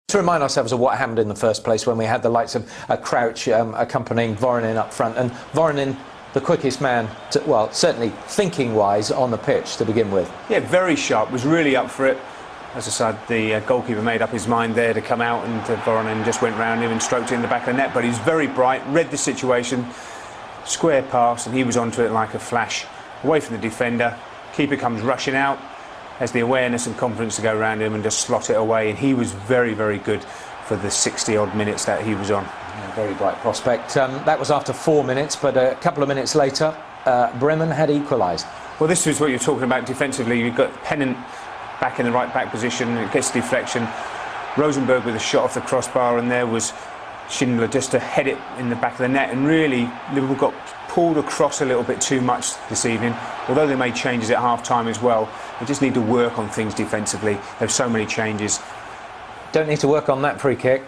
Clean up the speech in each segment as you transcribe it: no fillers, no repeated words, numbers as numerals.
To remind ourselves of what happened in the first place when we had the likes of Crouch accompanying Voronin up front, and Voronin, the quickest man, well, certainly thinking-wise, on the pitch to begin with. Yeah, very sharp, was really up for it. As I said, the goalkeeper made up his mind there to come out, and Voronin just went round him and stroked it in the back of the net, but he was very bright, read the situation, square pass, and he was onto it like a flash. Away from the defender, keeper comes rushing out, has the awareness and confidence to go around him and just slot it away, and he was very, very good for the 60-odd minutes that he was on. Yeah, very bright prospect. That was after 4 minutes, but a couple of minutes later, Bremen had equalised. Well, this is what you're talking about defensively. You've got Pennant back in the right back position, it gets deflection. Rosenberg with a shot off the crossbar, and there was Schindler just to head it in the back of the net, and really Liverpool got pulled across a little bit too much this evening. Although they made changes at half-time as well, they just need to work on things defensively. There's so many changes. Don't need to work on that free kick.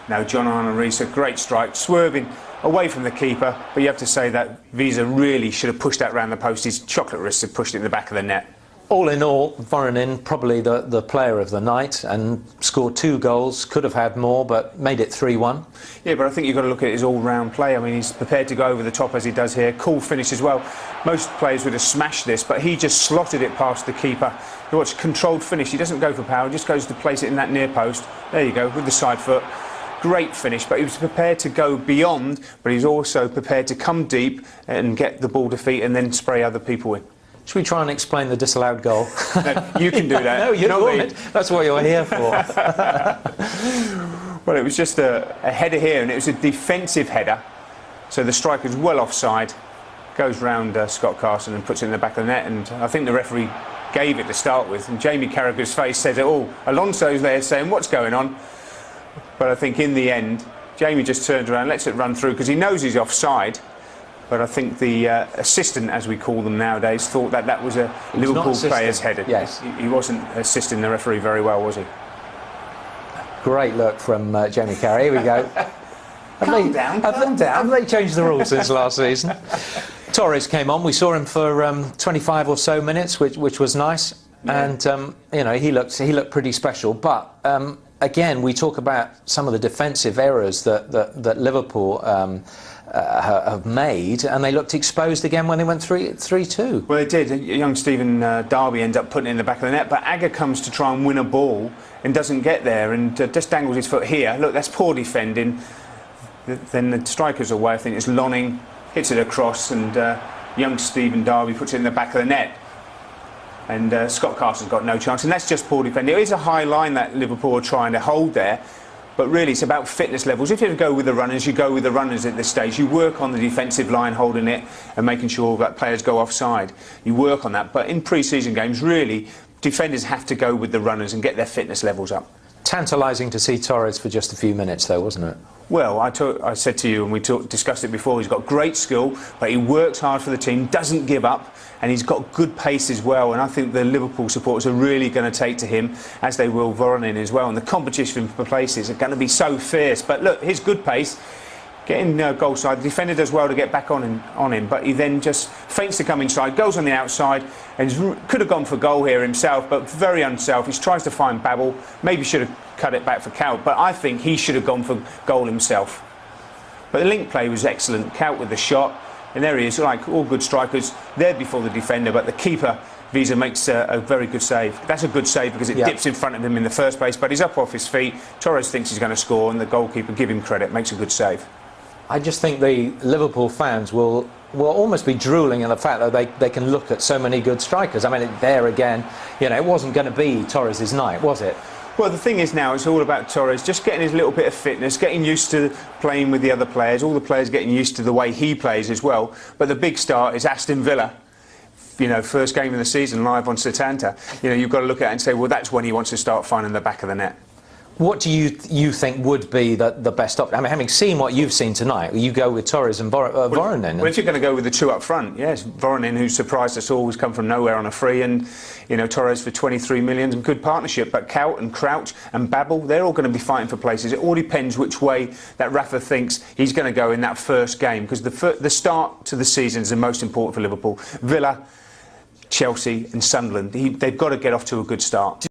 No, John Arne Riise, a great strike, swerving away from the keeper, but you have to say that Visa really should have pushed that round the post. His chocolate wrists had pushed it in the back of the net. All in all, Voronin probably the player of the night, and scored 2 goals, could have had more, but made it 3-1. Yeah, but I think you've got to look at his all-round play. I mean, he's prepared to go over the top as he does here. Cool finish as well. Most players would have smashed this, but he just slotted it past the keeper. You watch, controlled finish. He doesn't go for power, he just goes to place it in that near post. There you go, with the side foot. Great finish, but he was prepared to go beyond, but he's also prepared to come deep and get the ball to feet and then spray other people in. Should we try and explain the disallowed goal? No, you can do that. No, you don't. It. That's what you're here for. Well, it was just a header here, and it was a defensive header. So the striker's well offside, goes round Scott Carson and puts it in the back of the net. And I think the referee gave it to start with. And Jamie Carragher's face says it all. Alonso's there saying, what's going on? But I think in the end, Jamie just turns around, lets it run through because he knows he's offside. But I think the assistant, as we call them nowadays, thought that that was a Liverpool player's header. Yes. He wasn't assisting the referee very well, was he? Great look from Jamie Carragher. Here we go. Calm down. Have they changed the rules since last season? Torres came on. We saw him for 25 or so minutes, which was nice. Yeah. And you know, he looked pretty special. But again, we talk about some of the defensive errors that Liverpool have made, and they looked exposed again when they went 3-2. Well, they did. Young Stephen Darby ended up putting it in the back of the net, but Agger comes to try and win a ball and doesn't get there, and just dangles his foot here. Look, that's poor defending. Then the striker's away. I think it's Lonning hits it across, and young Stephen Darby puts it in the back of the net. And Scott Carson's got no chance, and that's just poor defending. It is a high line that Liverpool are trying to hold there. But really, it's about fitness levels. If you go with the runners, you go with the runners at this stage. You work on the defensive line, holding it and making sure that players go offside. You work on that. But in pre-season games, really, defenders have to go with the runners and get their fitness levels up. Tantalising to see Torres for just a few minutes, though, wasn't it? Well, I said to you, and we discussed it before, he's got great skill, but he works hard for the team, doesn't give up, and he's got good pace as well. And I think the Liverpool supporters are really going to take to him, as they will Voronin as well. And the competition for places are going to be so fierce. But look, his good pace, getting goal side, the defender does well to get back on him, but he then just feints to come inside, goes on the outside, and could have gone for goal here himself, but very unselfish, tries to find Babel, maybe should have cut it back for Kaut, but I think he should have gone for goal himself. But the link play was excellent, Kaut with the shot, and there he is, like all good strikers, there before the defender, but the keeper, Visa, makes a very good save. That's a good save because it dips in front of him in the first place, but he's up off his feet, Torres thinks he's going to score, and the goalkeeper, give him credit, makes a good save. I just think the Liverpool fans will almost be drooling at the fact that they can look at so many good strikers. I mean, there again, you know, it wasn't going to be Torres' night, was it? Well, the thing is now, it's all about Torres just getting his little bit of fitness, getting used to playing with the other players, all the players getting used to the way he plays as well. But the big star is Aston Villa. You know, first game of the season live on Setanta. You know, you've got to look at it and say, well, that's when he wants to start finding the back of the net. What do you think would be the best option? I mean, having seen what you've seen tonight, you go with Torres and Voronin. Well, if you're going to go with the two up front, yes, Voronin, who surprised us all, has come from nowhere on a free, and you know, Torres for 23 million and good partnership. But Kaut and Crouch and Babel, they're all going to be fighting for places. It all depends which way that Rafa thinks he's going to go in that first game, because the start to the season is the most important for Liverpool. Villa, Chelsea and Sunderland, they've got to get off to a good start.